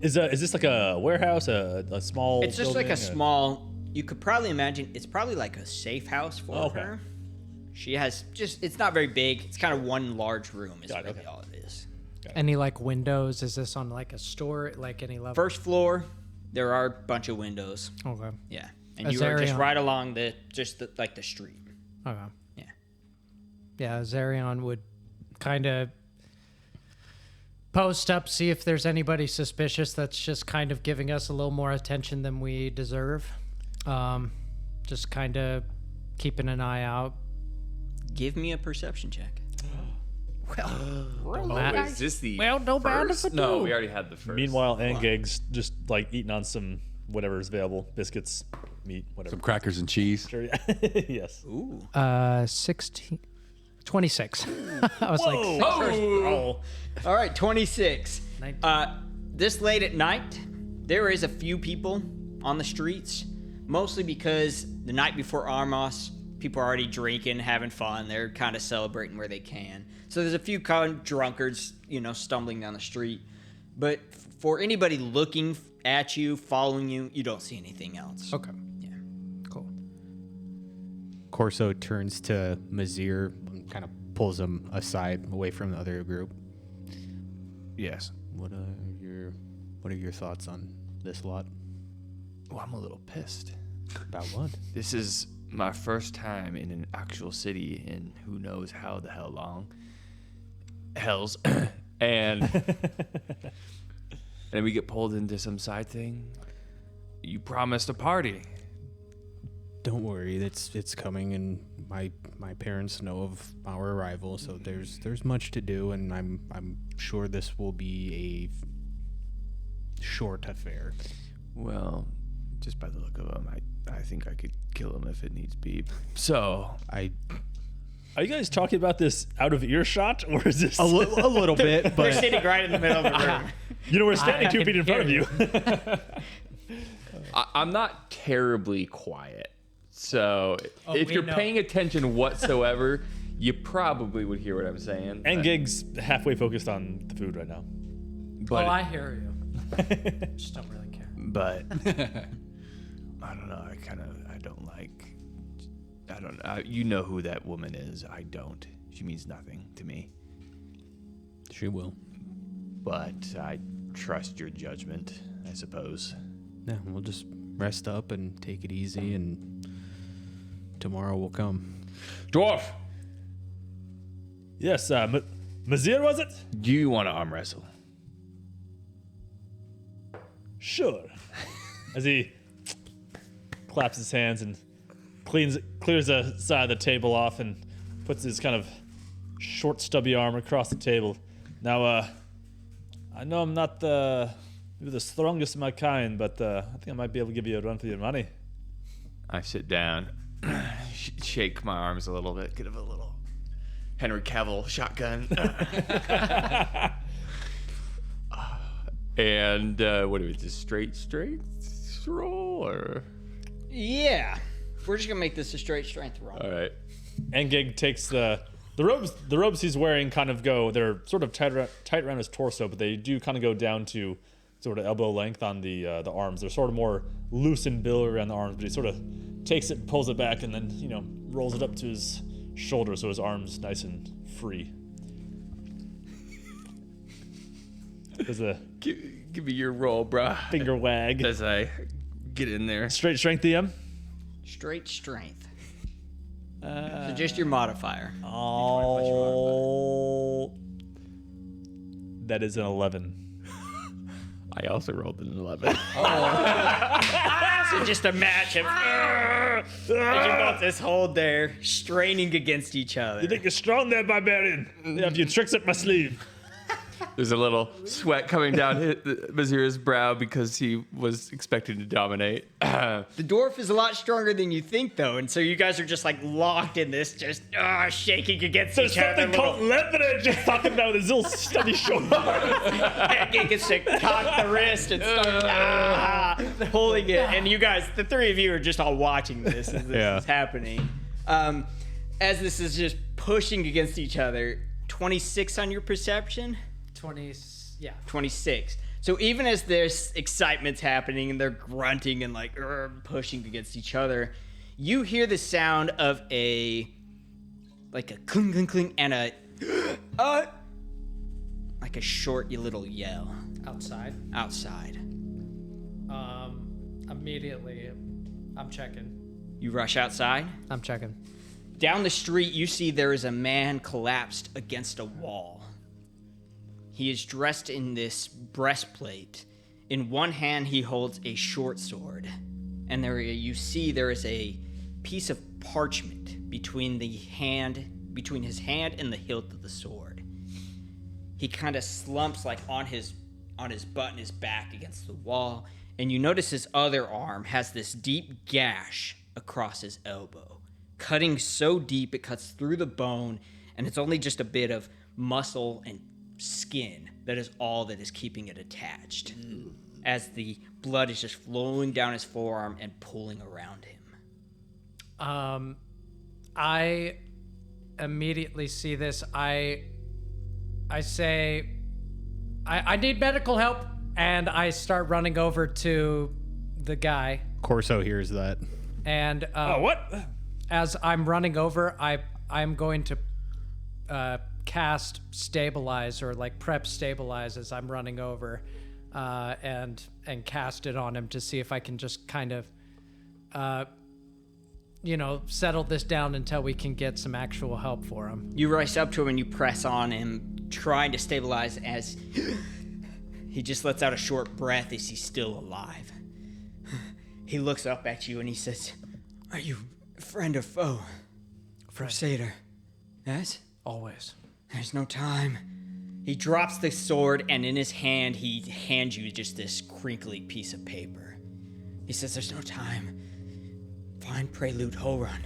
Is this like a warehouse, a small? It's just like building, a small. You could probably imagine it's probably like a safe house for Okay. her. She has it's not very big. It's kind of one large room is Got it, really okay. all it is. Any windows? Is this on a store? Any level? First floor, there are a bunch of windows. Okay. Yeah, and you are just Azarion. right along the street. Okay. Yeah. Yeah, Zarion would kind of post up, see if there's anybody suspicious that's just kind of giving us a little more attention than we deserve. Just kind of keeping an eye out. Give me a perception check. Oh, is this the Well, no bad if first? I No, do. we already had the first. Meanwhile, Angeg's just eating on some whatever's available, biscuits, meat, whatever. Some crackers and cheese. Sure, yeah. Yes. Ooh. 16. 26. I was like, Oh! All right, 26. 19. This late at night, there is a few people on the streets, mostly because the night before Armos, people are already drinking, having fun. They're kind of celebrating where they can. So there's a few kind of drunkards, stumbling down the street. But for anybody looking at you, following you, you don't see anything else. okay. Yeah. Cool. Corso turns to Mazir and kind of pulls him aside away from the other group. Yes. What are your thoughts on this lot? Well, I'm a little pissed. About what? This is my first time in an actual city in who knows how the hell long. Hells. And we get pulled into some side thing. You promised a party. Don't worry, it's coming, and my parents know of our arrival, so there's much to do, and I'm sure this will be a short affair. Well, just by the look of him, I think I could kill him if it needs be. So I Are you guys talking about this out of earshot, or is this a little bit, We're but sitting right in the middle of the room. we're standing 2 can feet in front of hear you? I'm not terribly quiet. So if we you're know. paying attention whatsoever, you probably would hear what I'm saying. And Gig's halfway focused on the food right now. But, I hear you. Just don't really care. but I don't know. I don't know. You know who that woman is. I don't. She means nothing to me. she will. But I trust your judgment, I suppose. Yeah, we'll just rest up and take it easy, and tomorrow will come. Dwarf, Yes, Mazir, was it? do you want to arm wrestle? Sure. As he claps his hands and clears the side of the table off and puts his kind of short, stubby arm across the table. Now, I know I'm not maybe the strongest of my kind, but I think I might be able to give you a run for your money. I sit down, shake my arms a little bit, get a little Henry Cavill shotgun. And what do we just straight roll or? Yeah. We're just gonna make this a straight strength roll. All right. And Gig takes the robes he's wearing kind of go, they're sort of tight around his torso, but they do kind of go down to sort of elbow length on the arms. They're sort of more loose and billowy around the arms, but he sort of takes it and pulls it back and then, rolls it up to his shoulder so his arm's nice and free. There's a Give me your roll, bruh. finger wag. As I get in there. Straight strength DM. Straight strength. So just your modifier. Oh, that is an 11. I also rolled an 11. So just a match of as you both just hold there, straining against each other. You think you're strong there, barbarian? You have a few tricks up my sleeve. There's a little sweat coming down Mazir's brow because he was expecting to dominate. The dwarf is a lot stronger than you think, though, and so you guys are just like locked in this, just shaking against There's each other. something called leverage just talking about his little stubby shoulder. It gets to cock the wrist and start pulling it, and you guys, the three of you, are just all watching this as this is happening. As this is just pushing against each other. 26 on your perception. 26. So even as this excitement's happening and they're grunting and like pushing against each other, you hear the sound of a cling cling cling and a like a short little yell Outside. Immediately, I'm checking. You rush outside. I'm checking. Down the street, you see there is a man collapsed against a wall. He is dressed in this breastplate. In one hand, he holds a short sword. And you see there is a piece of parchment between his hand and the hilt of the sword. He kind of slumps like on his butt and his back against the wall. And you notice his other arm has this deep gash across his elbow, cutting so deep it cuts through the bone and it's only just a bit of muscle and skin that is all that is keeping it attached, as the blood is just flowing down his forearm and pulling around him. I immediately see this. I say, I need medical help, and I start running over to the guy. Corso hears that. And what? as I'm running over, I'm going to cast stabilize, or like prep stabilize as I'm running over, and cast it on him to see if I can just kind of settle this down until we can get some actual help for him. You race up to him and you press on him, trying to stabilize as he just lets out a short breath as he's still alive. He looks up at you and he says, "Are you friend or foe? Crusader?" "Yes?" Always. "There's no time." He drops the sword, and in his hand, he hands you just this crinkly piece of paper. He says, "There's no time. Find Prelude Holrun.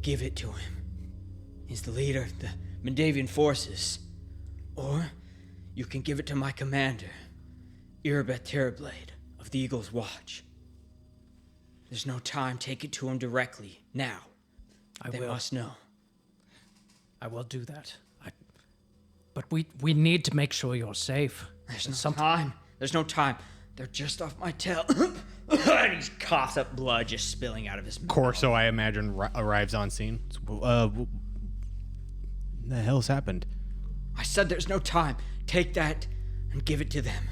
Give it to him. He's the leader of the Mendavian forces. Or you can give it to my commander, Irabeth Terrorblade of the Eagle's Watch. There's no time. Take it to him directly, now. They must know." I will do that. But we need to make sure you're safe. There's no time. There's no time. They're just off my tail. And he coughs up blood just spilling out of his mouth. Corso, I imagine, arrives on scene. What the hell's happened? I said there's no time. Take that and give it to them.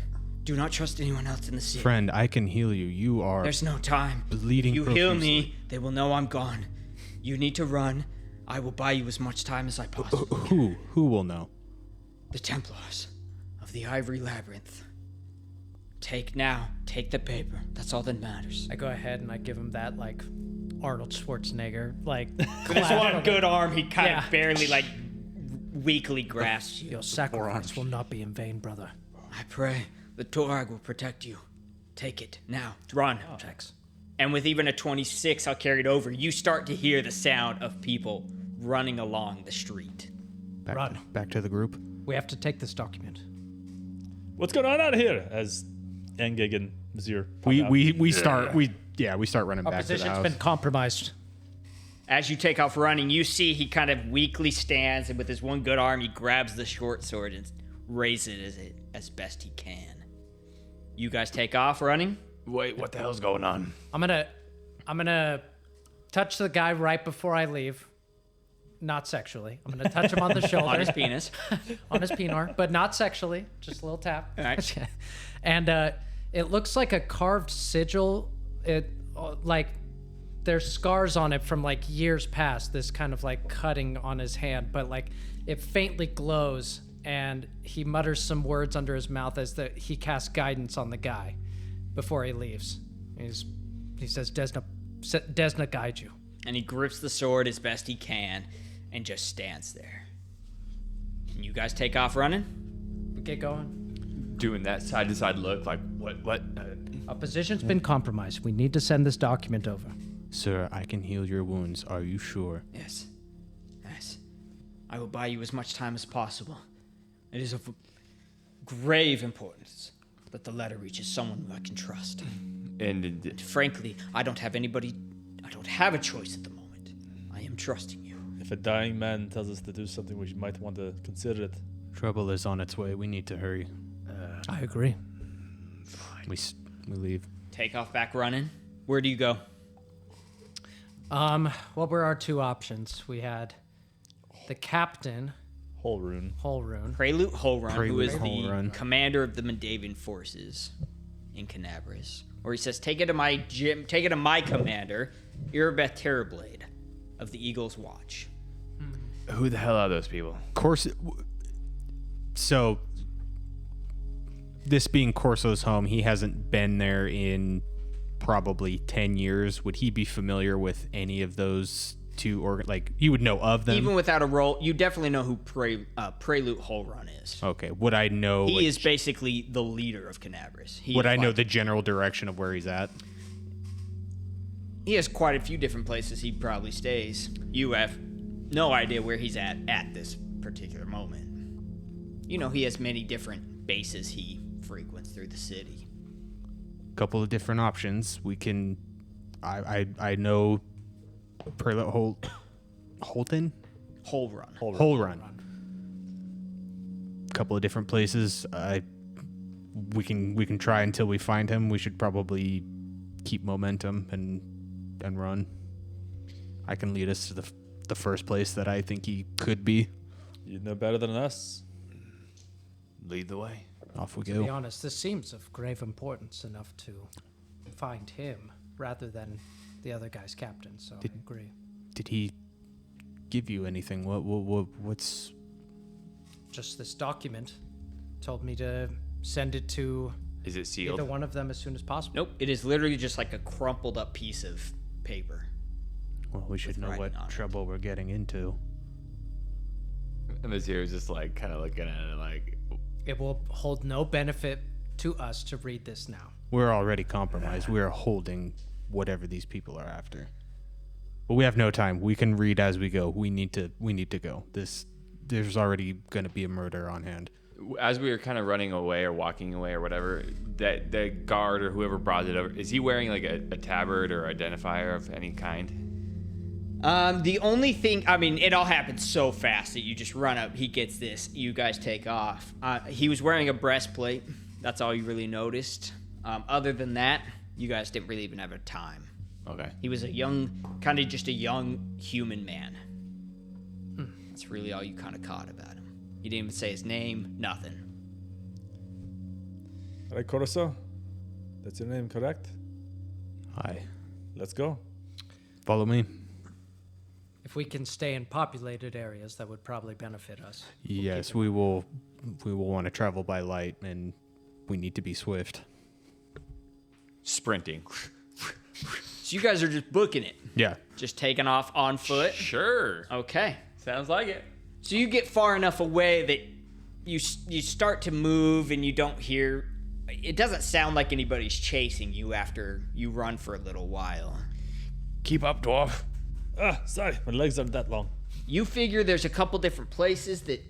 Do not trust anyone else in the city. Friend, I can heal you. You are There's no time. bleeding If you heal profusely. me, they will know I'm gone. You need to run. I will buy you as much time as I possibly can. Who will know? The Templars of the Ivory Labyrinth. Take the paper. That's all that matters. I go ahead and I give him that, like, Arnold Schwarzenegger, like, With his one good arm, he kind Yeah. of barely, weakly grasps you. your sacrifice will not be in vain, brother. I pray the Torag will protect you. Take it, now. Run. Checks. And with even a 26, I'll carry it over. You start to hear the sound of people running along the street. Back to the group. We have to take this document. What's going on out here? As Engig and Mizir pop out. We start running Our back to the position's house. been compromised. As you take off running, you see he kind of weakly stands, and with his one good arm, he grabs the short sword and raises it as best he can. You guys take off running? Wait, what the hell's going on? I'm gonna touch the guy right before I leave. Not sexually. I'm gonna touch him on the shoulder. On his penis. On his penis, but not sexually. Just a little tap. All right. And it looks like a carved sigil. It like there's scars on it from like years past. This kind of like cutting on his hand, but like it faintly glows. And he mutters some words under his mouth as he casts guidance on the guy before he leaves. He says, "Desna guide you." And he grips the sword as best he can and just stands there. And you guys take off running? We get going. Doing that side to side look, like what? Our position's been compromised. We need to send this document over. Sir, I can heal your wounds. Are you sure? Yes. I will buy you as much time as possible. It is of grave importance that the letter reaches someone who I can trust. And Frankly, I don't have a choice at the moment. I am trusting you. If a dying man tells us to do something, we might want to consider it. Trouble is on its way. We need to hurry. I agree. We leave. Take off back running. Where do you go? What were our two options? We had the captain, Holrun. Prelude Holrun, who is Holrun. the commander of the Mendavian forces in Kenabres. Or he says, take it to my commander, Irabeth Terrorblade of the Eagle's Watch. who the hell are those people? So, this being Corso's home, he hasn't been there in probably 10 years. Would he be familiar with any of those two, or like you would know of them? Even without a roll, you definitely know who Prelude Holrun is. Okay, would I know? He is basically the leader of Kenabres. Would I know the general direction of where he's at? He has quite a few different places he probably stays. You have no idea where he's at this particular moment. You know, he has many different bases he frequents through the city. Couple of different options. We can. I know. Holton. Whole run. Whole run. Couple of different places. We can try until we find him. We should probably keep momentum and run. I can lead us to the first place that I think he could be. You know better than us. Lead the way. Off we To be go. honest, this seems of grave importance enough to find him rather than the other guy's captain. So I agree. Did he give you anything? What's? Just this document told me to send it to Is it sealed? either one of them as soon as possible. Nope, it is literally just like a crumpled up piece of paper. Well, we should know writing what on it. trouble we're getting into. And Vizier is just like kind of looking at it like, It will hold no benefit to us to read this now. We're already compromised. We're holding whatever these people are after. But we have no time. We can read as we go. We need to go. There's already going to be a murder on hand. as we were kind of running away or walking away or whatever, that the guard or whoever brought it over, is he wearing like a tabard or identifier of any kind? The only thing, I mean, it all happens so fast that you just run up, he gets this, you guys take off. He was wearing a breastplate. That's all you really noticed. Other than that, you guys didn't really even have a time. Okay. He was a young, kind of just a young human man. That's really all you kind of caught about him. You didn't even say his name, nothing. All right, Corso? That's your name, correct? Hi. Let's go. Follow me. If we can stay in populated areas, that would probably benefit us. Yes, we will want to travel by light, and we need to be swift. Sprinting. So you guys are just booking it. Yeah. Just taking off on foot. Sure. Okay. Sounds like it. So you get far enough away that you start to move and you don't hear. It doesn't sound like anybody's chasing you after you run for a little while. Keep up, dwarf. Sorry, my legs aren't that long. You figure there's a couple different places that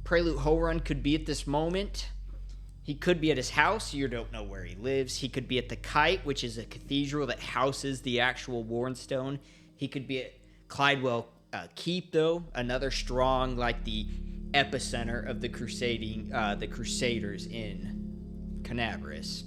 Prelude Horun could be at this moment. He could be at his house. You don't know where he lives. He could be at the Kite, which is a cathedral that houses the actual Warnstone. He could be at Clydewell Keep, though, another strong, like the epicenter of the Crusaders in Kenabres.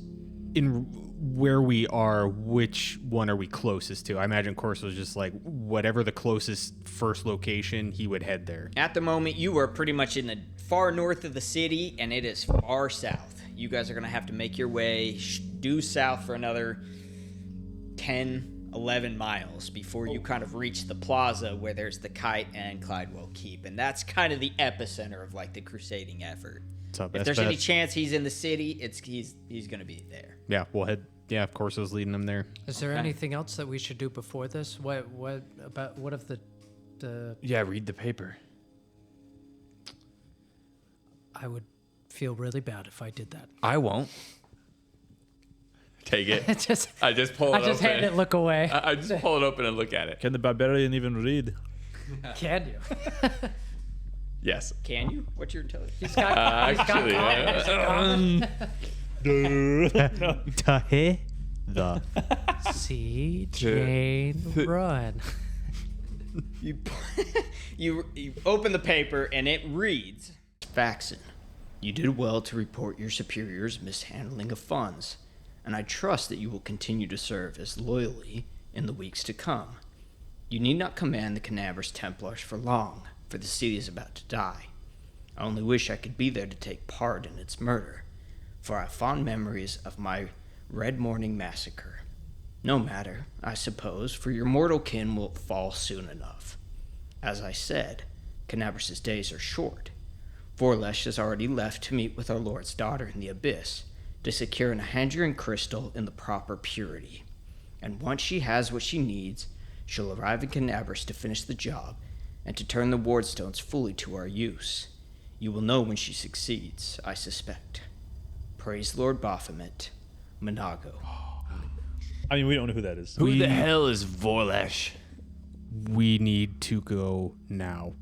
In where we are, which one are we closest to? I imagine Corso's just like whatever the closest first location, he would head there. At the moment, you are pretty much in the far north of the city, and it is far south. You guys are going to have to make your way due south for another 10, 11 miles before you kind of reach the plaza where there's the Kite and Clydewell Keep. And that's kind of the epicenter of like the crusading effort. So If there's any chance he's in the city, he's going to be there. Yeah, we'll head. Yeah, Corso's leading them there. Is there anything else that we should do before this? What if the Yeah, read the paper. I would feel really bad if I did that. I won't. Take it. I just pull it I open. just had it look away. I just pull it open and look at it. Can the barbarian even read? Can you? Yes. Can you? What's your intelligence? He's got Actually, The See Jane run. You open the paper and it reads, Faxon, you did well to report your superior's mishandling of funds, and I trust that you will continue to serve as loyally in the weeks to come. You need not command the Kenabres Templars for long, for the city is about to die. I only wish I could be there to take part in its murder, for I have fond memories of my Red Morning massacre. No matter, I suppose, for your mortal kin will fall soon enough. As I said, Kenabres' days are short. Vorlesh has already left to meet with our Lord's daughter in the Abyss, to secure an Handrian crystal in the proper purity. And once she has what she needs, she'll arrive in Kenabres to finish the job, and to turn the wardstones fully to our use. You will know when she succeeds, I suspect. Praise Lord Baphomet, Monago. I mean, we don't know who that is. Who the hell is Vorlesh? we need to go now.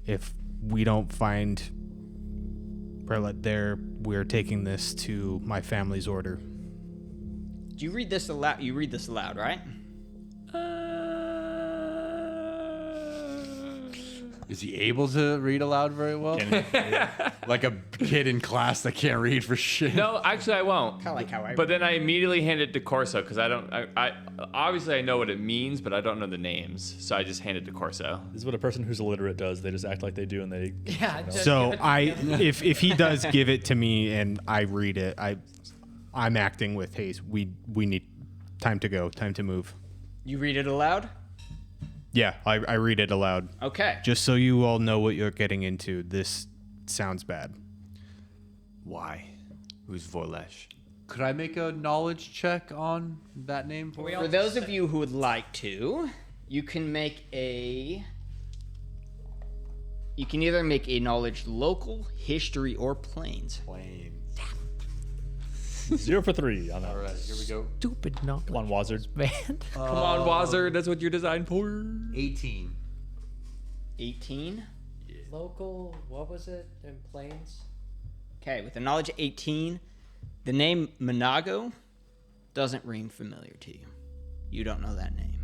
If we don't find Prelate there, we're taking this to my family's order. Do you read this aloud? You read this aloud, right? Is he able to read aloud very well? Like a kid in class that can't read for shit. No, actually, I won't. Kind of like how I But then I immediately hand it to Corso because I obviously I know what it means, but I don't know the names, so I just hand it to Corso. This is what a person who's illiterate does. They just act like they do, and they. Yeah. So if he does give it to me and I read it, I'm acting with haste. We need time to go, time to move. You read it aloud? Yeah, I read it aloud. Okay. Just so you all know what you're getting into. This sounds bad. Why? Who's Vorlesh? Could I make a knowledge check on that name? For those of you who would like to, you can make a... You can either make a knowledge local, history, or planes. Planes. 0 for 3 on that. All right, here we go. Stupid knowledge. Come on, Wazard. Man. Come on, Wazard. That's what you're designed for. 18. 18. Local, what was it in planes? Okay, with a knowledge of 18, the name Monago doesn't ring familiar to you. You don't know that name.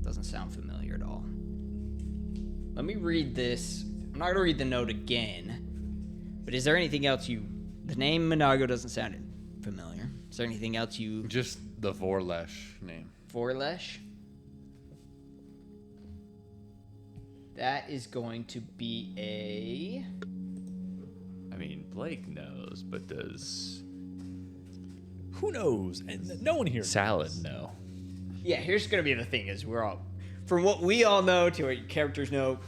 Doesn't sound familiar at all. Let me read this. I'm not going to read the note again, but is there anything else you... The name Monago doesn't sound familiar. Is there anything else you... Just the Vorlesh name. Vorlesh? That is going to be a... I mean, Blake knows, but does Who knows? And no one here. Salad know? Yeah, here's going to be the thing is we're all... From what we all know to what your characters know,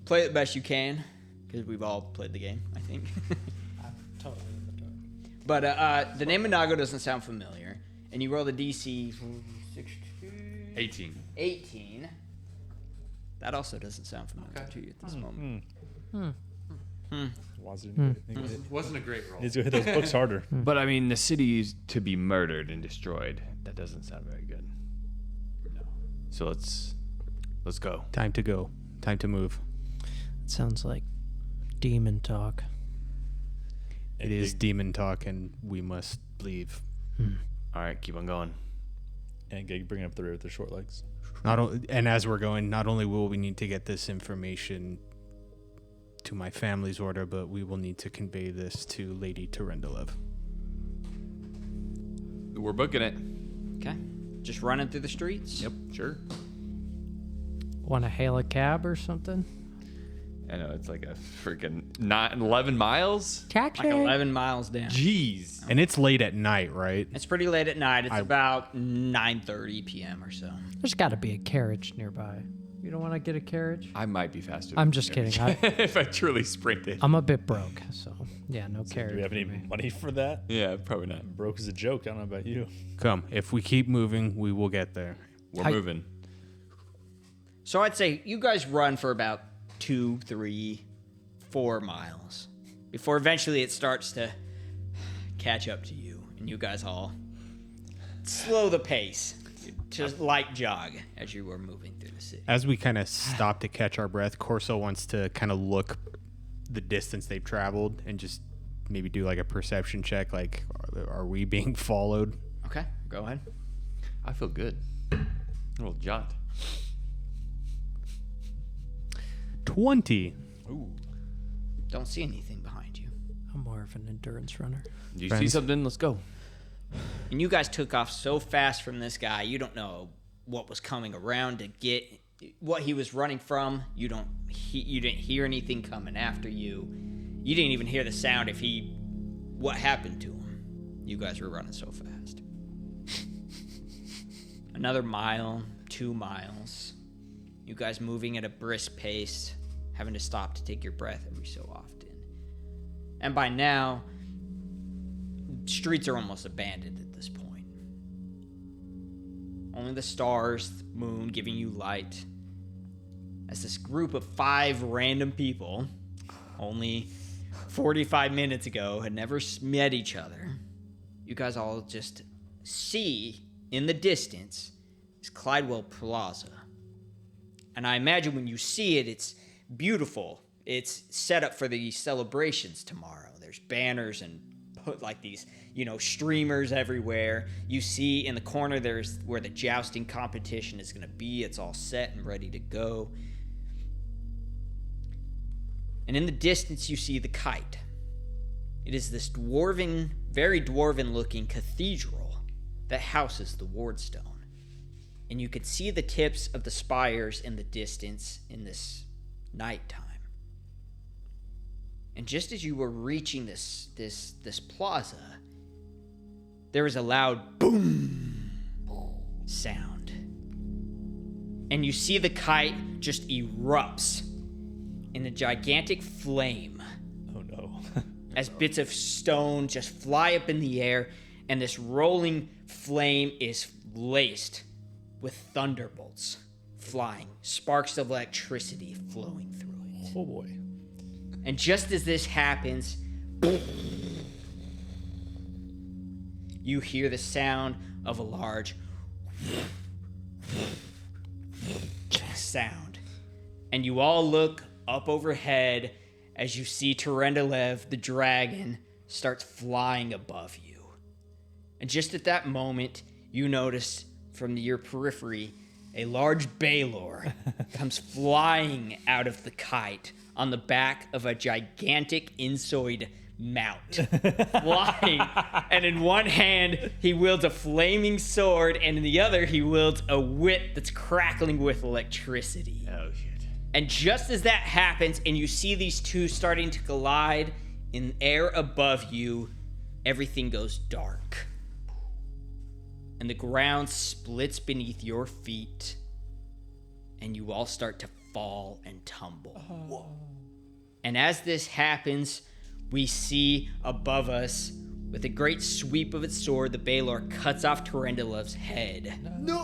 play it the best you can, because we've all played the game, I think. Totally in the dark. But the name Monago doesn't sound familiar, and you roll the DC 16, 18. That also doesn't sound familiar to you at this moment. Wazard. Wasn't a great roll. Needs to hit those books harder. But I mean, the city is to be murdered and destroyed. That doesn't sound very good. No. So let's go. Time to go. Time to move. It sounds like demon talk. It is demon talk, and we must leave. All right, keep on going. And Gig bringing up the rear with their short legs. And as we're going, not only will we need to get this information to my family's order, but we will need to convey this to Lady Terendelev. We're booking it. Okay. Just running through the streets? Yep, sure. Want to hail a cab or something? I know, it's like a freaking 11 miles? Like 11 miles down. Jeez. And it's late at night, right? It's pretty late at night. It's about 9:30 p.m. or so. There's got to be a carriage nearby. You don't want to get a carriage? I might be faster. I'm than just you. kidding. If I truly sprinted. I'm a bit broke, so yeah, no carriage. Do we have any for me. money for that? Yeah, probably not. Broke is a joke. I don't know about you. Come, if we keep moving, we will get there. We're moving. So I'd say you guys run for about 2, 3, 4 miles before eventually it starts to catch up to you, and you guys all slow the pace to light jog as you were moving through the city. As we kind of stop to catch our breath, Corso wants to kind of look the distance they've traveled and just maybe do like a perception check. Like, are we being followed? Okay, go ahead. I feel good. A little jaunt. 20. Don't see anything behind you. I'm more of an endurance runner. Do you see Friends. something? Let's go. And you guys took off so fast from this guy, you don't know what was coming around to get what he was running from. You didn't hear anything coming after you. You didn't even hear the sound what happened to him. You guys were running so fast. Another mile, 2 miles. You guys moving at a brisk pace, having to stop to take your breath every so often. And by now, streets are almost abandoned at this point. Only the stars, the moon giving you light. As this group of 5 random people, only 45 minutes ago, had never met each other. You guys all just see in the distance is Clydewell Plaza. And I imagine when you see it, it's beautiful. It's set up for the celebrations tomorrow. There's banners and put like these, streamers everywhere. You see in the corner there's where the jousting competition is going to be. It's all set and ready to go. And in the distance you see the kite. It is this very dwarven looking cathedral that houses the Wardstone. And you could see the tips of the spires in the distance in this nighttime. And just as you were reaching this plaza, there was a loud boom sound. And you see the kite just erupts in a gigantic flame. Oh no. As bits of stone just fly up in the air, and this rolling flame is laced with thunderbolts flying, sparks of electricity flowing through it. Oh boy. And just as this happens, you hear the sound of a large sound. And you all look up overhead as you see Terendelev, the dragon, starts flying above you. And just at that moment, you notice from your periphery, a large Baelor comes flying out of the kite on the back of a gigantic Insoid mount, flying. And in one hand, he wields a flaming sword, and in the other, he wields a whip that's crackling with electricity. Oh, shit. And just as that happens, and you see these two starting to collide in air above you, everything goes dark. And the ground splits beneath your feet, and you all start to fall and tumble. And as this happens, we see above us, with a great sweep of its sword, the Baelor cuts off Terendelev's head.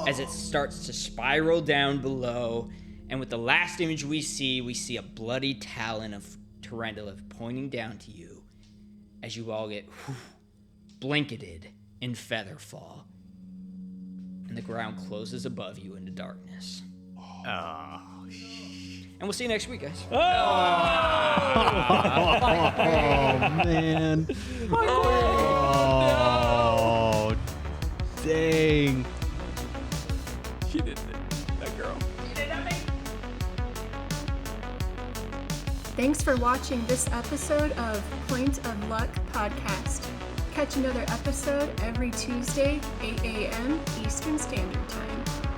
As it starts to spiral down below, and with the last image we see a bloody talon of Terendelev pointing down to you, as you all get blanketed in featherfall. And the ground closes above you into darkness. Oh, And we'll see you next week, guys. Oh, man. Oh, dang. she did it. That girl. Thanks for watching this episode of Point of Luck Podcast. Catch another episode every Tuesday, 8 a.m. Eastern Standard Time.